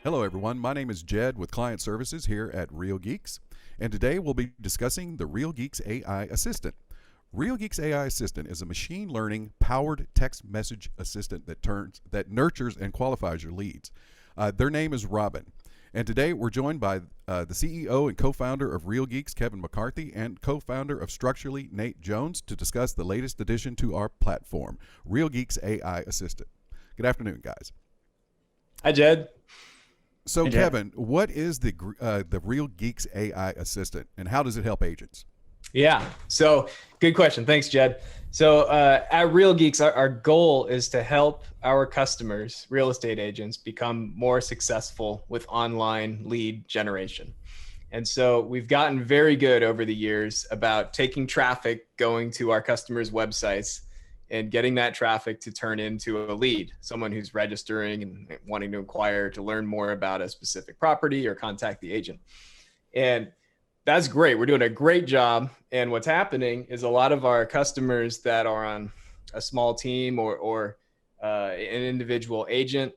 Hello everyone, my name is Jed with Client Services here at Real Geeks, and today we'll be discussing the Real Geeks AI Assistant. Real Geeks AI Assistant is a machine learning powered text message assistant that nurtures and qualifies your leads. Their name is Robin, and today we're joined by the CEO and co-founder of Real Geeks, Kevin McCarthy, and co-founder of Structurally, Nate Joens, to discuss the latest addition to our platform, Real Geeks AI Assistant. Good afternoon, guys. Hi, Jed. So, Kevin, what is the Real Geeks AI Assistant, and how does it help agents? Yeah, so good question. Thanks, Jed. So at Real Geeks, our goal is to help our customers, real estate agents, become more successful with online lead generation. And so we've gotten very good over the years about taking traffic, going to our customers' websites, and getting that traffic to turn into a lead, someone who's registering and wanting to inquire to learn more about a specific property or contact the agent. And that's great. We're doing a great job. And what's happening is a lot of our customers that are on a small team or an individual agent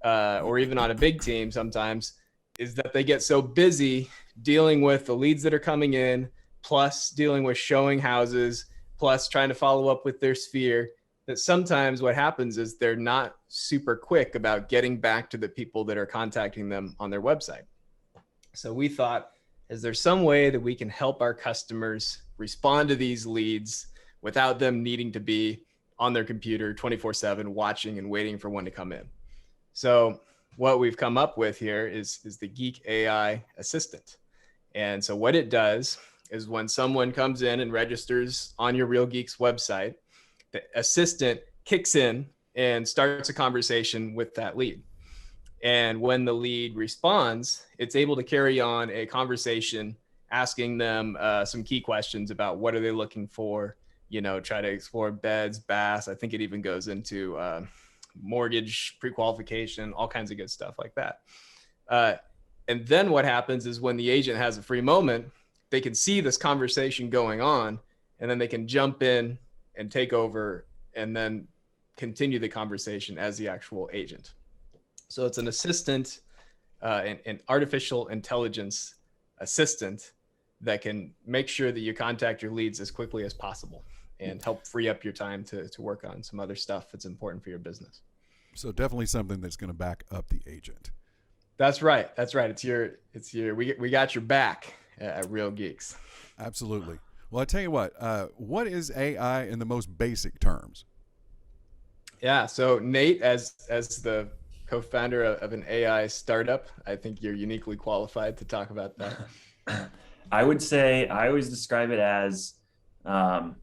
or even on a big team sometimes is that they get so busy dealing with the leads that are coming in, plus dealing with showing houses, plus trying to follow up with their sphere, that sometimes what happens is they're not super quick about getting back to the people that are contacting them on their website. So we thought, is there some way that we can help our customers respond to these leads without them needing to be on their computer 24/7 watching and waiting for one to come in? So what we've come up with here is the Geek AI Assistant. And so what it does is when someone comes in and registers on your Real Geeks website, the assistant kicks in and starts a conversation with that lead. And when the lead responds, it's able to carry on a conversation, asking them some key questions about what are they looking for, try to explore beds, baths. I think it even goes into mortgage pre-qualification, all kinds of good stuff like that. And then what happens is when the agent has a free moment, they can see this conversation going on, and then they can jump in and take over and then continue the conversation as the actual agent. So it's an assistant, an artificial intelligence assistant that can make sure that you contact your leads as quickly as possible and help free up your time to work on some other stuff that's important for your business. So definitely something that's going to back up the agent. That's right. That's right. We got your back at Real Geeks. Absolutely. Well, I tell you what is AI in the most basic terms? Yeah. So Nate, as the co-founder of an AI startup, I think you're uniquely qualified to talk about that. I would say I always describe it as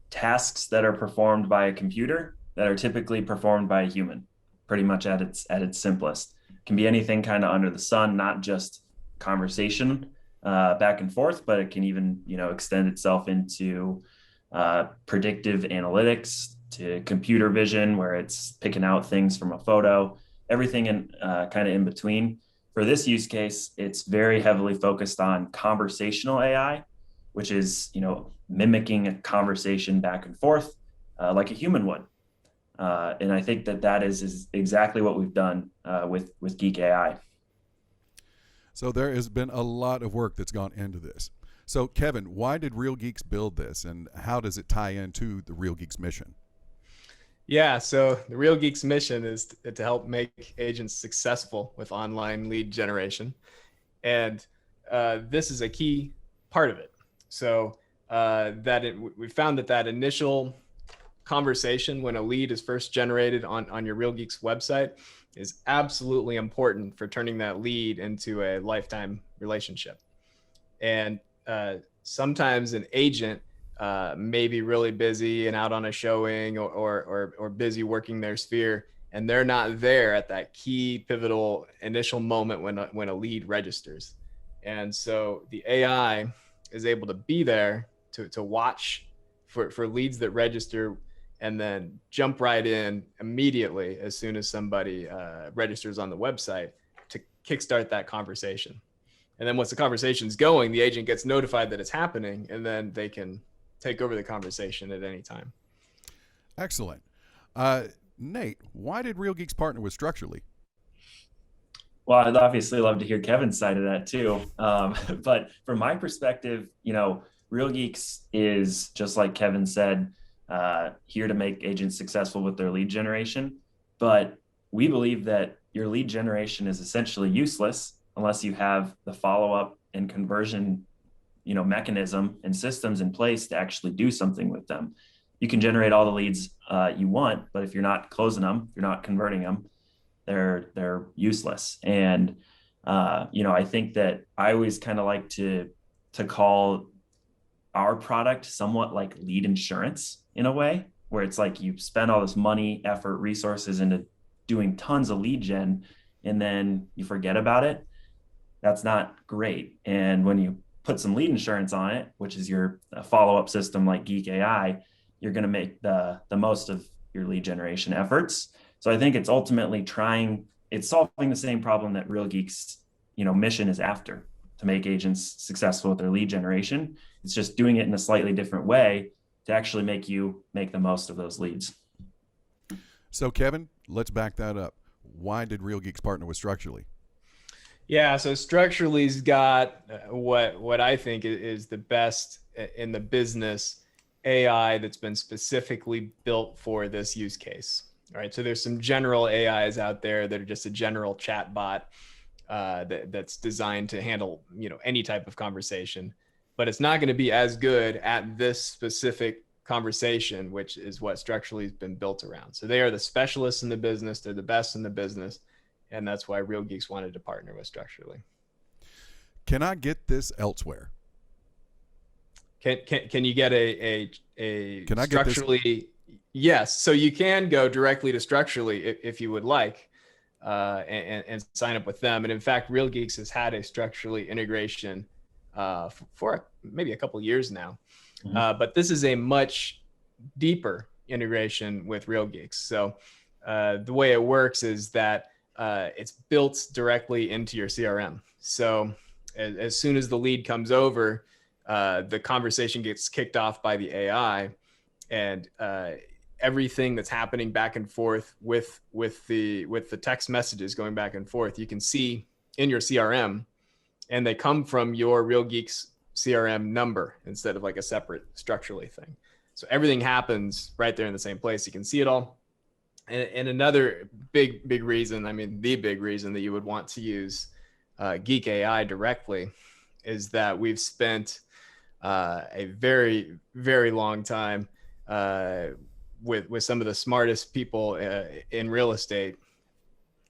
tasks that are performed by a computer that are typically performed by a human, pretty much at its simplest. It can be anything kind of under the sun, not just conversation back and forth, but it can even extend itself into predictive analytics, to computer vision, where it's picking out things from a photo, everything in kind of in between. For this use case, it's very heavily focused on conversational AI, which is mimicking a conversation back and forth like a human would. And I think that is exactly what we've done with Geek AI. So there has been a lot of work that's gone into this. So Kevin, why did Real Geeks build this, and how does it tie into the Real Geeks mission? Yeah, so the Real Geeks mission is to help make agents successful with online lead generation. And this is a key part of it. So we found that initial conversation when a lead is first generated on your Real Geeks website is absolutely important for turning that lead into a lifetime relationship. And sometimes an agent may be really busy and out on a showing or busy working their sphere, and they're not there at that key pivotal initial moment when a lead registers. And so the AI is able to be there to watch for leads that register and then jump right in immediately as soon as somebody registers on the website to kickstart that conversation. And then once the conversation's going, the agent gets notified that it's happening, and then they can take over the conversation at any time. Excellent. Nate, why did Real Geeks partner with Structurally? Well, I'd obviously love to hear Kevin's side of that too. But from my perspective, Real Geeks is just like Kevin said, here to make agents successful with their lead generation. But we believe that your lead generation is essentially useless unless you have the follow-up and conversion, mechanism and systems in place to actually do something with them. You can generate all the leads you want, but if you're not closing them, if you're not converting them, they're useless. And I think that I always kind of like to call our product somewhat like lead insurance in a way, where it's like you spend all this money, effort, resources into doing tons of lead gen, and then you forget about it. That's not great. And when you put some lead insurance on it, which is your follow-up system like Geek AI, you're going to make the most of your lead generation efforts. So I think it's ultimately it's solving the same problem that Real Geeks, mission is after, to make agents successful with their lead generation. It's just doing it in a slightly different way to actually make you make the most of those leads. So Kevin, let's back that up. Why did Real Geeks partner with Structurally? Yeah, so Structurally's got what I think is the best in the business AI that's been specifically built for this use case. All right, so there's some general AIs out there that are just a general chat bot that's designed to handle any type of conversation, but it's not going to be as good at this specific conversation, which is what Structurally has been built around. So they are the specialists in the business. They're the best in the business. And that's why Real Geeks wanted to partner with Structurally. Can I get this elsewhere? Can you get a Can I Structurally? Get this? Yes. So you can go directly to Structurally if you would like, and sign up with them. And in fact, Real Geeks has had a Structurally integration for maybe a couple of years now. Mm-hmm. But this is a much deeper integration with Real Geeks. So the way it works is that it's built directly into your CRM. So as soon as the lead comes over, the conversation gets kicked off by the AI, and everything that's happening back and forth with the text messages going back and forth, you can see in your CRM, and they come from your Real Geeks CRM number instead of like a separate Structurally thing. So everything happens right there in the same place. You can see it all. And another big reason, the big reason that you would want to use Geek AI directly is that we've spent a very, very long time with some of the smartest people in real estate,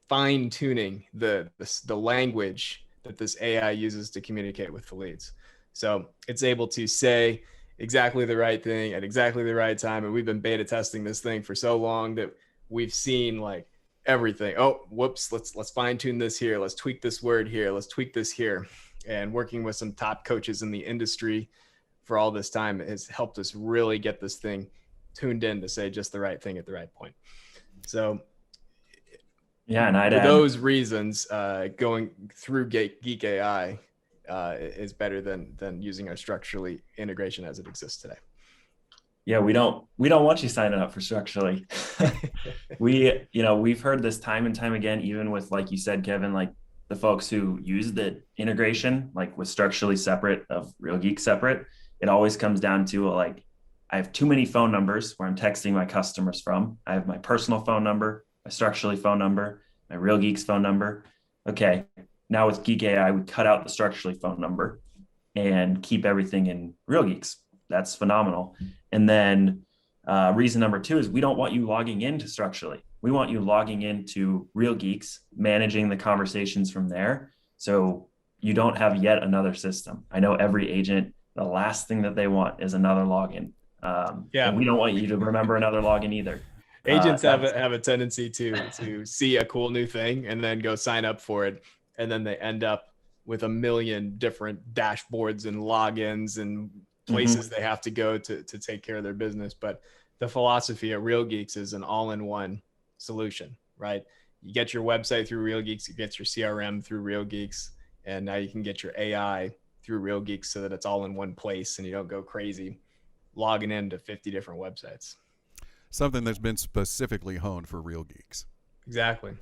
fine tuning the language that this AI uses to communicate with the leads. So it's able to say exactly the right thing at exactly the right time. And we've been beta testing this thing for so long that we've seen like everything. Oh, whoops, let's fine tune this here. Let's tweak this word here. Let's tweak this here. And working with some top coaches in the industry for all this time has helped us really get this thing tuned in to say just the right thing at the right point. So yeah, and for those reasons, going through Geek AI is better than using our Structurally integration as it exists today. Yeah, we don't want you signing up for Structurally. We've heard this time and time again, even with, like you said, Kevin, like the folks who use the integration, like with Structurally separate of Real Geek separate, it always comes down to like, I have too many phone numbers where I'm texting my customers from. I have my personal phone number, my Structurally phone number, my Real Geeks phone number. Okay, now with Geek AI, we cut out the Structurally phone number and keep everything in Real Geeks. That's phenomenal. And then reason number 2 is we don't want you logging into Structurally. We want you logging into Real Geeks, managing the conversations from there. So you don't have yet another system. I know every agent, the last thing that they want is another login. And we don't want you to remember another login either. Agents have a tendency to see a cool new thing and then go sign up for it. And then they end up with a million different dashboards and logins and places they have to go to take care of their business. But the philosophy at Real Geeks is an all-in-one solution, right? You get your website through Real Geeks, you get your CRM through Real Geeks, and now you can get your AI through Real Geeks so that it's all in one place and you don't go crazy logging into 50 different websites. something that's been specifically honed for Real Geeks. Exactly.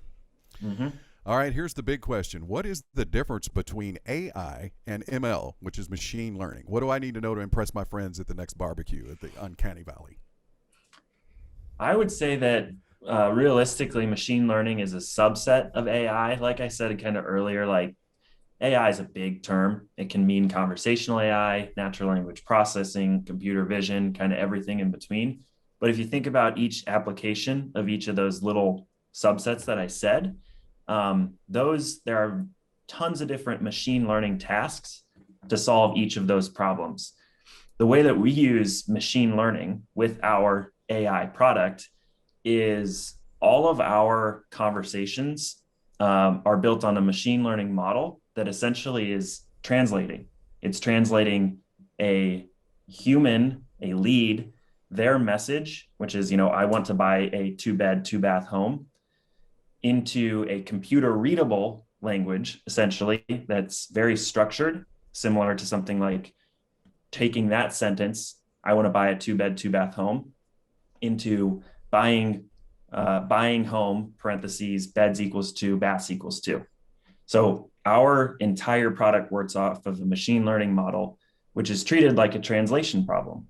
Mm-hmm. All right, here's the big question. What is the difference between AI and ML, which is machine learning? What do I need to know to impress my friends at the next barbecue at the Uncanny Valley? I would say that realistically, machine learning is a subset of AI. Like I said kind of earlier, like AI is a big term. It can mean conversational AI, natural language processing, computer vision, kind of everything in between. But if you think about each application of each of those little subsets that I said, there are tons of different machine learning tasks to solve each of those problems. The way that we use machine learning with our AI product is all of our conversations are built on a machine learning model that essentially is translating. It's translating a human, a lead, their message, which is, I want to buy a 2-bed, 2-bath home, into a computer readable language, essentially, that's very structured, similar to something like taking that sentence, I want to buy a 2-bed, 2-bath home, into buying home, parentheses, beds equals 2, baths equals 2. So our entire product works off of a machine learning model, which is treated like a translation problem.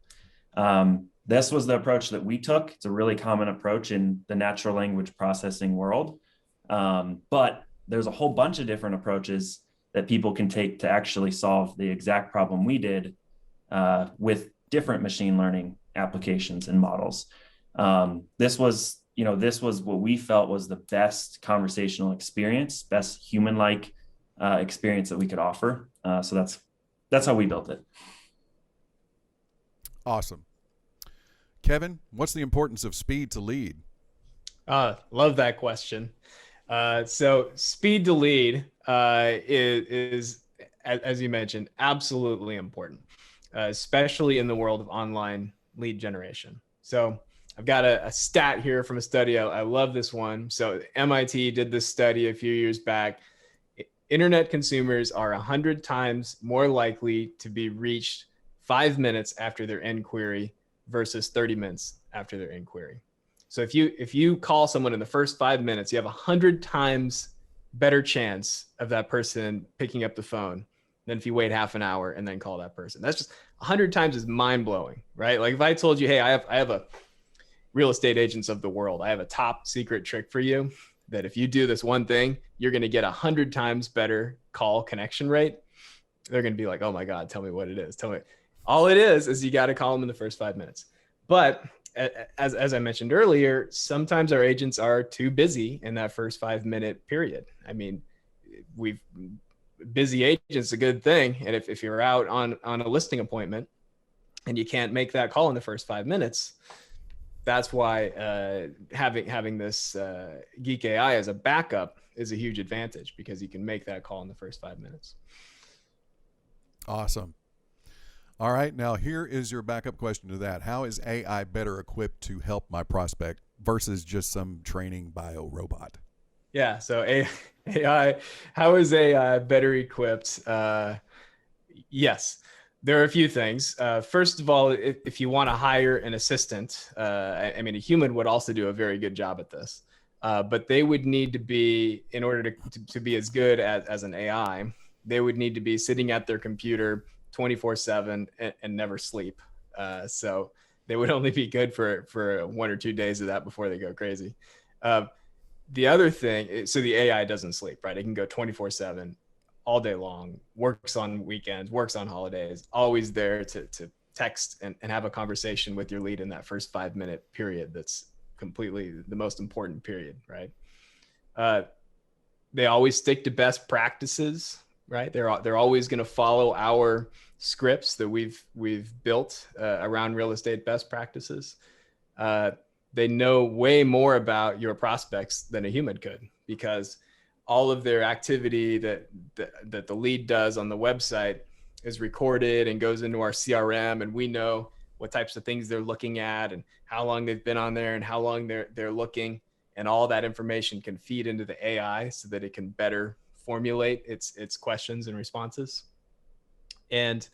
This was the approach that we took. It's a really common approach in the natural language processing world. But there's a whole bunch of different approaches that people can take to actually solve the exact problem we did with different machine learning applications and models. This was what we felt was the best conversational experience, best human-like experience that we could offer. So that's how we built it. Awesome. Kevin, what's the importance of speed to lead? Love that question. So speed to lead is, as you mentioned, absolutely important, especially in the world of online lead generation. So I've got a stat here from a study. I love this one. So MIT did this study a few years back. Internet consumers are 100 times more likely to be reached 5 minutes after their inquiry versus 30 minutes after their inquiry. So if you call someone in the first 5 minutes, you have 100 times better chance of that person picking up the phone than if you wait half an hour and then call that person. That's just 100 times is mind blowing, right? Like if I told you, hey, I have a real estate agents of the world, I have a top secret trick for you that if you do this one thing, you're going to get 100 times better call connection rate. They're going to be like, oh my God, tell me what it is. Tell me. All it is you got to call them in the first 5 minutes. But as I mentioned earlier, sometimes our agents are too busy in that first 5 minute period. I mean, busy agents a good thing. And if you're out on a listing appointment and you can't make that call in the first 5 minutes, that's why having this Geek AI as a backup is a huge advantage, because you can make that call in the first 5 minutes. Awesome. All right, now here is your backup question to that. How is AI better equipped to help my prospect versus just some training bio robot? Yeah, so AI, how is AI better equipped? Yes, there are a few things. First of all, if you want to hire an assistant, I mean, a human would also do a very good job at this, but they would need to be, in order to be as good as an AI, they would need to be sitting at their computer 24/7 and never sleep. So they would only be good for 1 or 2 days of that before they go crazy. The other thing, so the AI doesn't sleep, right? It can go 24/7 all day long, works on weekends, works on holidays, always there to text and have a conversation with your lead in that first 5 minute period. That's completely the most important period, right? They always stick to best practices, right? They're always going to follow our scripts that we've built around real estate best practices. They know way more about your prospects than a human could, because all of their activity that the lead does on the website is recorded and goes into our CRM, and we know what types of things they're looking at and how long they've been on there and how long they're looking, and all that information can feed into the AI so that it can better formulate its questions and responses. And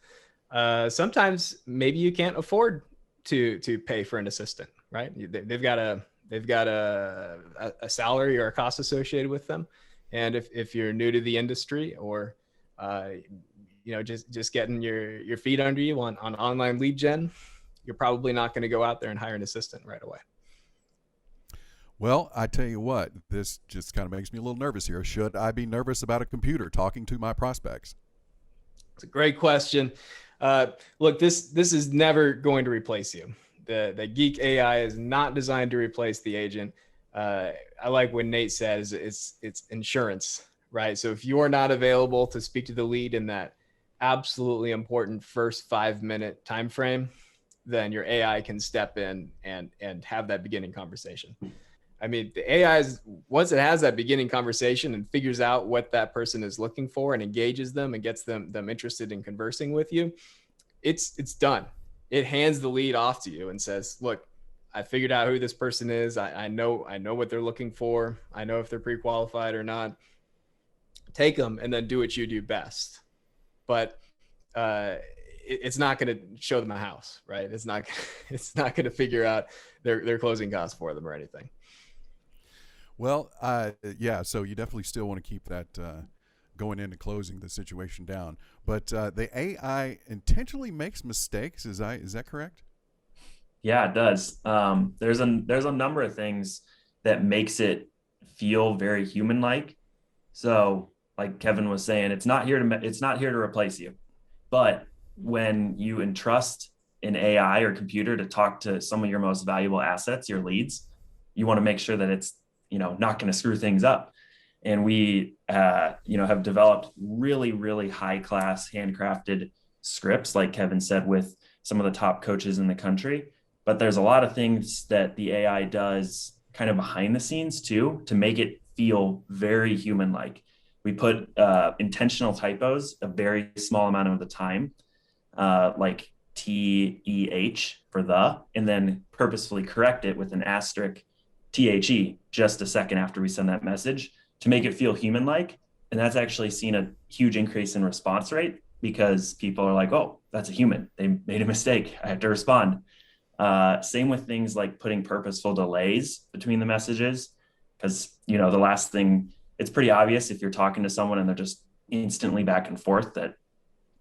sometimes maybe you can't afford to pay for an assistant, right? They've got a salary or a cost associated with them. And if you're new to the industry, or just getting your feet under you on online lead gen, you're probably not going to go out there and hire an assistant right away. Well, I tell you what, this just kind of makes me a little nervous here. Should I be nervous about a computer talking to my prospects? It's a great question. Look, this is never going to replace you. The Geek AI is not designed to replace the agent. I like when Nate says it's insurance, right? So if you're not available to speak to the lead in that absolutely important first 5-minute time frame, then your AI can step in and have that beginning conversation. I mean, the AI is, once it has that beginning conversation and figures out what that person is looking for and engages them and gets them interested in conversing with you, it's done. It hands the lead off to you and says, look, I figured out who this person is. I know what they're looking for. I know if they're pre-qualified or not. Take them and then do what you do best. But it's not going to show them a house, right? It's not going to figure out their closing costs for them or anything. Well, yeah, so you definitely still want to keep that going into closing the situation down. But the AI intentionally makes mistakes. Is that correct? Yeah, it does. There's a number of things that makes it feel very human-like. So, like Kevin was saying, it's not here to replace you. But when you entrust an AI or computer to talk to some of your most valuable assets, your leads, you want to make sure that it's not going to screw things up. And we, have developed really, really high class handcrafted scripts, like Kevin said, with some of the top coaches in the country. But there's a lot of things that the AI does kind of behind the scenes too, to make it feel very human-like. We put intentional typos a very small amount of the time, like TEH for the, and then purposefully correct it with an asterisk THE just a second after we send that message to make it feel human-like. And that's actually seen a huge increase in response rate, because people are like, oh, that's a human. They made a mistake. I have to respond. Same with things like putting purposeful delays between the messages, because, the last thing, it's pretty obvious if you're talking to someone and they're just instantly back and forth that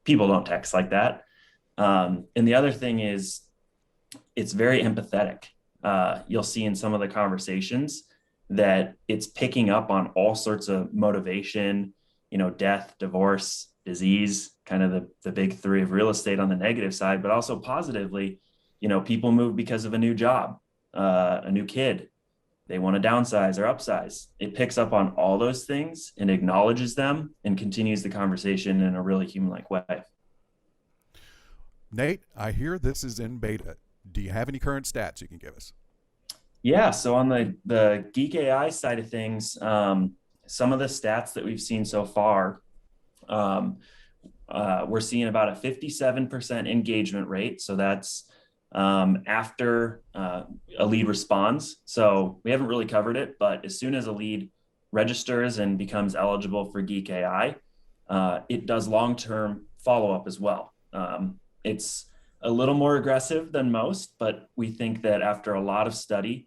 people don't text like that. And the other thing is it's very empathetic. You'll see in some of the conversations that it's picking up on all sorts of motivation, death, divorce, disease, kind of the big three of real estate on the negative side, but also positively, people move because of a new job, a new kid, they want to downsize or upsize. It picks up on all those things and acknowledges them and continues the conversation in a really human-like way. Nate, I hear this is in beta. Do you have any current stats you can give us? Yeah, so on the Geek AI side of things, some of the stats that we've seen so far, we're seeing about a 57% engagement rate. So that's after a lead responds. So we haven't really covered it, but as soon as a lead registers and becomes eligible for Geek AI, it does long-term follow-up as well. It's a little more aggressive than most, but we think that after a lot of study,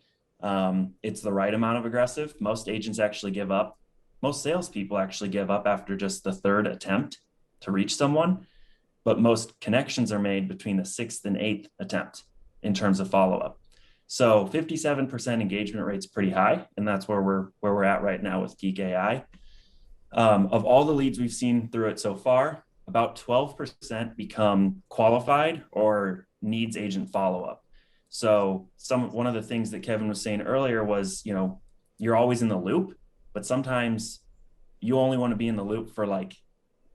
it's the right amount of aggressive. Most agents actually give up. Most salespeople actually give up after just the third attempt to reach someone, but most connections are made between the 6th and 8th attempt in terms of follow-up. So 57% engagement rate's pretty high, and that's where we're at right now with Geek AI. Of all the leads we've seen through it so far, about 12% become qualified or needs agent follow-up. So one of the things that Kevin was saying earlier was, you're always in the loop, but sometimes you only want to be in the loop for like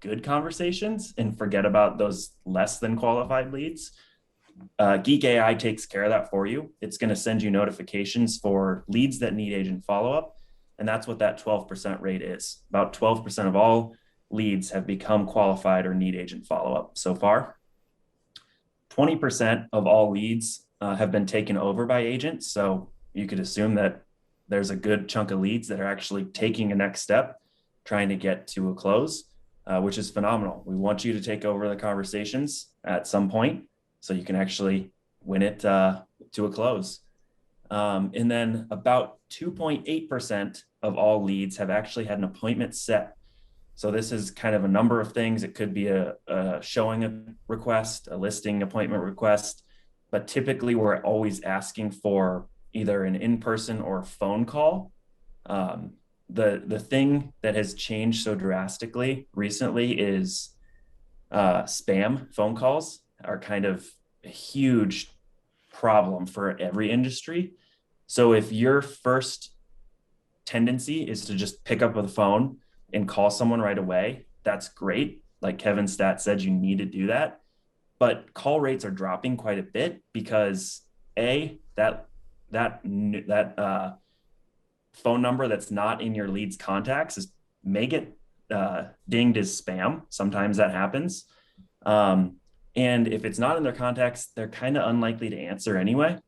good conversations and forget about those less than qualified leads. Geek AI takes care of that for you. It's going to send you notifications for leads that need agent follow-up. And that's what that 12% rate is. About 12% of all leads have become qualified or need agent follow-up so far. 20% of all leads have been taken over by agents. So you could assume that there's a good chunk of leads that are actually taking a next step, trying to get to a close, which is phenomenal. We want you to take over the conversations at some point so you can actually win it to a close. And then about 2.8% of all leads have actually had an appointment set. So this is kind of a number of things. It could be a showing request, a listing appointment request, but typically we're always asking for either an in-person or phone call. The thing that has changed so drastically recently is spam phone calls are kind of a huge problem for every industry. So if your first tendency is to just pick up the phone and call someone right away, that's great. Like Kevin's stat said, you need to do that. But call rates are dropping quite a bit because that phone number that's not in your leads contacts may get dinged as spam. Sometimes that happens. And if it's not in their contacts, they're kind of unlikely to answer anyway.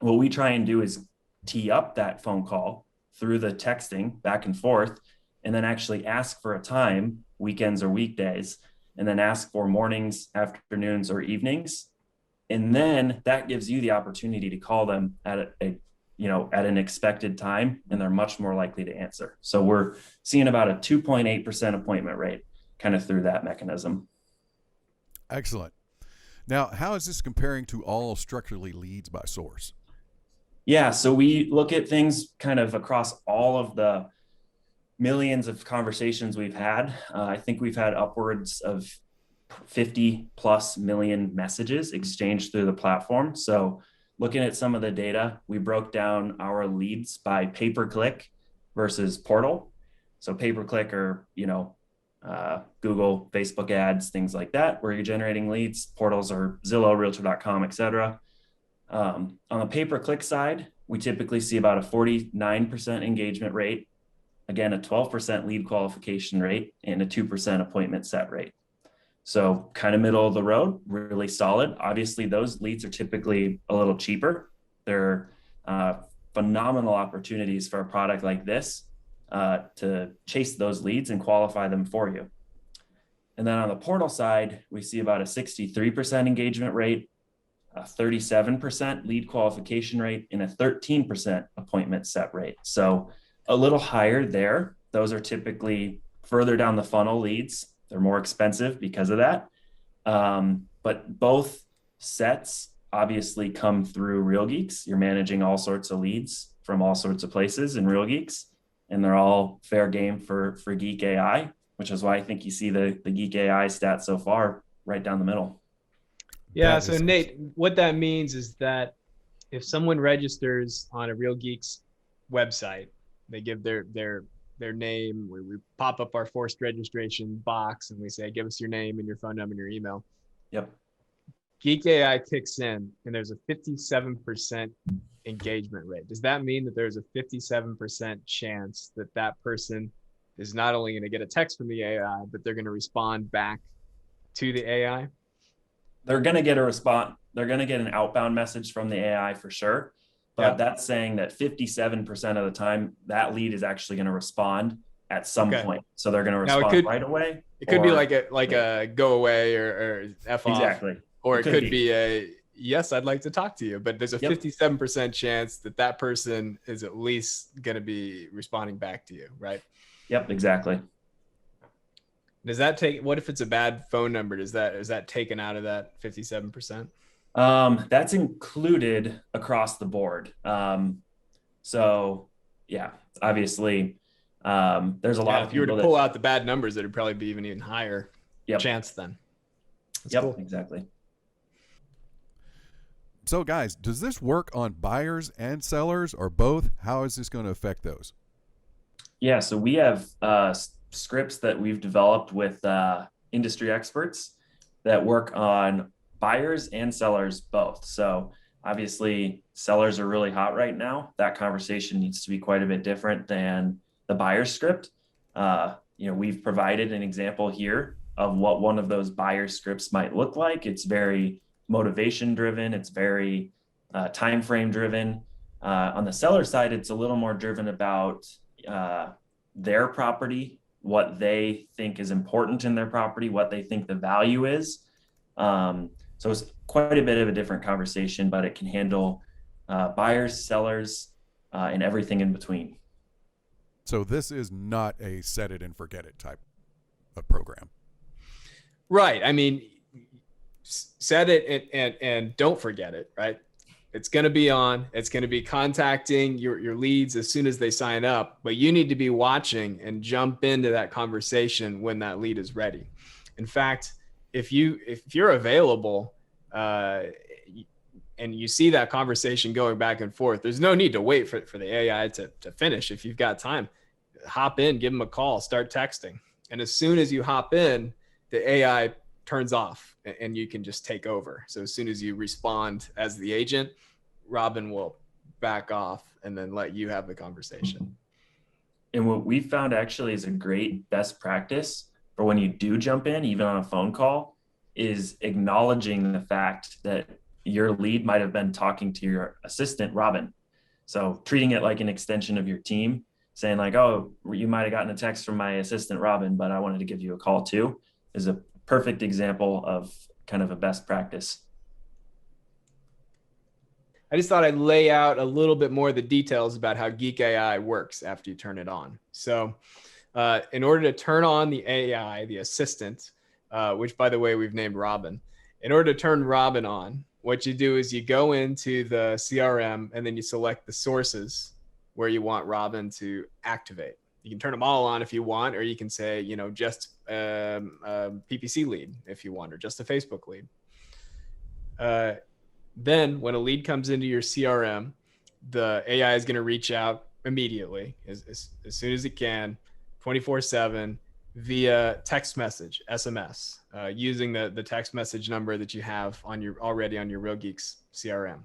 What we try and do is tee up that phone call through the texting back and forth, and then actually ask for a time, weekends or weekdays, and then ask for mornings, afternoons, or evenings. And then that gives you the opportunity to call them at an expected time, and they're much more likely to answer. So we're seeing about a 2.8% appointment rate kind of through that mechanism. Excellent. Now, how is this comparing to all structurally leads by source? Yeah, so we look at things kind of across all of the millions of conversations we've had. I think we've had upwards of 50 plus million messages exchanged through the platform. So looking at some of the data, we broke down our leads by pay-per-click versus portal. So pay-per-click are, Google, Facebook ads, things like that, where you're generating leads. Portals are Zillow, Realtor.com, et cetera. On the pay-per-click side, we typically see about a 49% engagement rate, again, a 12% lead qualification rate, and a 2% appointment set rate. So kind of middle of the road, really solid. Obviously, those leads are typically a little cheaper. They're phenomenal opportunities for a product like this to chase those leads and qualify them for you. And then on the portal side, we see about a 63% engagement rate, a 37% lead qualification rate, and a 13% appointment set rate. So a little higher there. Those are typically further down the funnel leads. They're more expensive because of that. But both sets obviously come through Real Geeks. You're managing all sorts of leads from all sorts of places in Real Geeks, and they're all fair game for Geek AI, which is why I think you see the Geek AI stats so far right down the middle. Yeah. So Nate, what that means is that if someone registers on a Real Geeks website, they give their name, we pop up our forced registration box and we say, give us your name and your phone number and your email. Yep. Geek AI kicks in and there's a 57% engagement rate. Does that mean that there's a 57% chance that that person is not only going to get a text from the AI, but they're going to respond back to the AI? They're going to get a response. They're going to get an outbound message from the AI for sure. But that's saying that 57% of the time that lead is actually going to respond at some point. So they're going to respond right away. It could be like a go away or F off. Exactly. Or it could be a, yes, I'd like to talk to you. But there's a 57% chance that that person is at least going to be responding back to you, right? Yep, exactly. Does that take, what if it's a bad phone number? Is that taken out of that 57%? That's included across the board. So yeah, obviously, there's a lot of people. If you were to pull out the bad numbers, it'd probably be even higher chance then. That's cool. Exactly. So guys, does this work on buyers and sellers or both? How is this going to affect those? Yeah, so we have scripts that we've developed with industry experts that work on buyers and sellers both. So obviously sellers are really hot right now. That conversation needs to be quite a bit different than the buyer script. We've provided an example here of what one of those buyer scripts might look like. It's very motivation driven. It's very time frame driven. On the seller side, it's a little more driven about their property, what they think is important in their property, what they think the value is. So it's quite a bit of a different conversation, but it can handle buyers, sellers, and everything in between. So this is not a set it and forget it type of program. Right. I mean, set it and don't forget it, right? It's going to be on. It's going to be contacting your leads as soon as they sign up, but you need to be watching and jump into that conversation when that lead is ready. In fact, if you're available and you see that conversation going back and forth, there's no need to wait for the AI to finish. If you've got time, hop in, give them a call, start texting. And as soon as you hop in, the AI turns off and you can just take over. So as soon as you respond as the agent, Robin will back off and then let you have the conversation. And what we found actually is a great best practice for when you do jump in, even on a phone call, is acknowledging the fact that your lead might have been talking to your assistant, Robin. So treating it like an extension of your team, saying like, oh, you might have gotten a text from my assistant, Robin, but I wanted to give you a call too, is a perfect example of kind of a best practice. I just thought I'd lay out a little bit more of the details about how Geek AI works after you turn it on. So in order to turn on the AI, the assistant, which by the way, we've named Robin, in order to turn Robin on, what you do is you go into the CRM and then you select the sources where you want Robin to activate. You can turn them all on if you want, or you can say, you know, just a PPC lead if you want, or just a Facebook lead. Then when a lead comes into your CRM, the AI is going to reach out immediately as soon as it can, 24/7 via text message, SMS, using the text message number that you have on already on your Real Geeks CRM.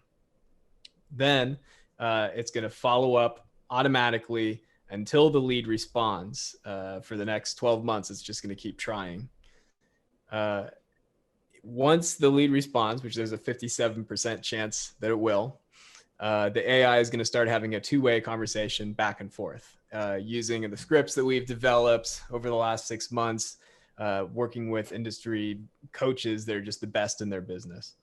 Then it's going to follow up automatically until the lead responds. For the next 12 months, it's just going to keep trying. Once the lead responds, which there's a 57% chance that it will, the AI is going to start having a two-way conversation back and forth using the scripts that we've developed over the last 6 months, working with industry coaches that are just the best in their business.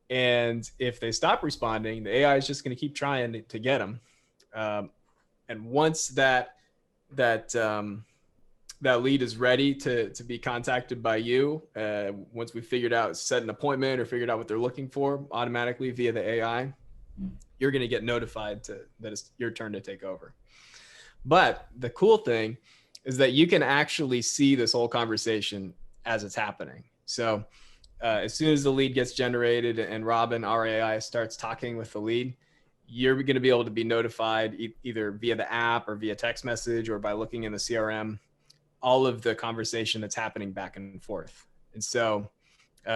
And if they stop responding, the AI is just going to keep trying to get them. And once that lead is ready to be contacted by you, once we figured out, set an appointment or figured out what they're looking for automatically via the AI, you're going to get notified that it's your turn to take over. But the cool thing is that you can actually see this whole conversation as it's happening. So as soon as the lead gets generated and Robin, our AI, starts talking with the lead, you're going to be able to be notified either via the app or via text message or by looking in the CRM, all of the conversation that's happening back and forth. And so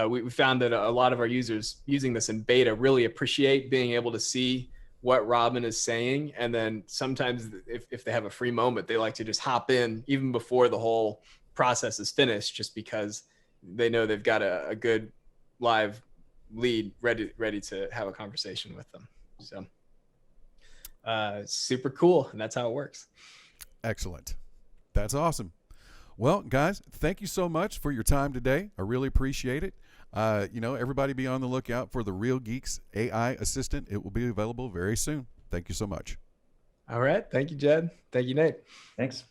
we found that a lot of our users using this in beta really appreciate being able to see what Robin is saying. And then sometimes if they have a free moment, they like to just hop in even before the whole process is finished, just because they know they've got a good live lead ready to have a conversation with them. So super cool. And that's how it works. Excellent. That's awesome. Well, guys, thank you so much for your time today. I really appreciate it. Everybody be on the lookout for the Real Geeks AI Assistant. It will be available very soon. Thank you so much. All right. Thank you, Jed. Thank you, Nate. Thanks.